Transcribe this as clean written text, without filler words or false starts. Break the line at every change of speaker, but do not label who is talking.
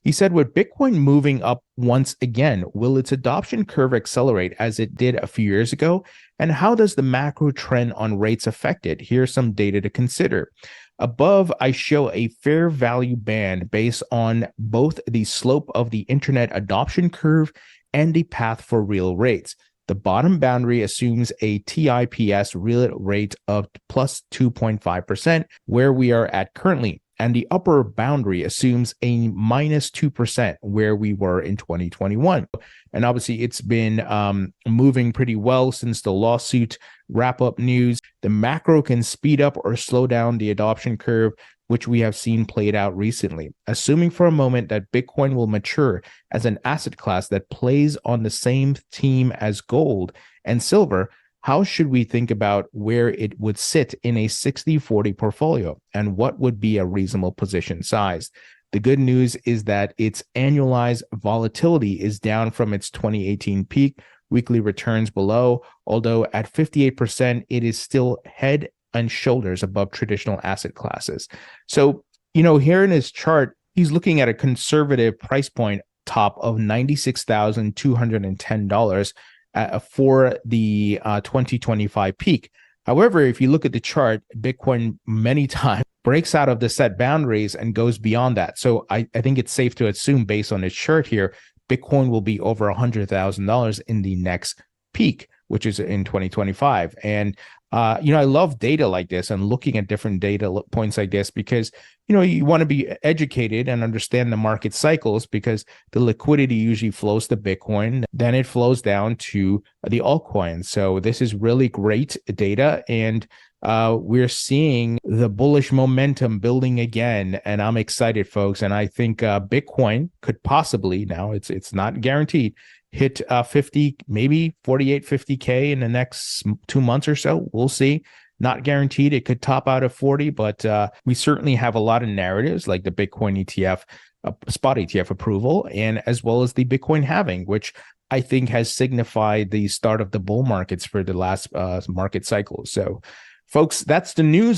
He said, with Bitcoin moving up once again, will its adoption curve accelerate as it did a few years ago? And how does the macro trend on rates affect it? Here's some data to consider. Above, I show a fair value band based on both the slope of the internet adoption curve and the path for real rates. The bottom boundary assumes a TIPS real rate of plus 2.5%, where we are at currently. And the upper boundary assumes a minus 2%, where we were in 2021. And obviously, it's been moving pretty well since the lawsuit wrap-up news. The macro can speed up or slow down the adoption curve, which we have seen played out recently. Assuming for a moment that Bitcoin will mature as an asset class that plays on the same theme as gold and silver, how should we think about where it would sit in a 60-40 portfolio, and what would be a reasonable position size? The good news is that its annualized volatility is down from its 2018 peak, weekly returns below, although at 58%, it is still head and shoulders above traditional asset classes. So, here in his chart, he's looking at a conservative price point top of $96,210 for the 2025 peak. However, if you look at the chart, Bitcoin many times breaks out of the set boundaries and goes beyond that. So I think it's safe to assume, based on its chart here, Bitcoin will be over $100,000 in the next peak, which is in 2025. And I love data like this and looking at different data points like this because, you want to be educated and understand the market cycles, because the liquidity usually flows to Bitcoin, then it flows down to the altcoins. So this is really great data, and we're seeing the bullish momentum building again, and I'm excited, folks. And I think Bitcoin could possibly, now it's not guaranteed, hit 50, maybe 48, 50K in the next 2 months or so. We'll see. Not guaranteed. It could top out at 40, but we certainly have a lot of narratives like the Bitcoin ETF, spot ETF approval, and as well as the Bitcoin halving, which I think has signified the start of the bull markets for the last market cycle. So, folks, that's the news.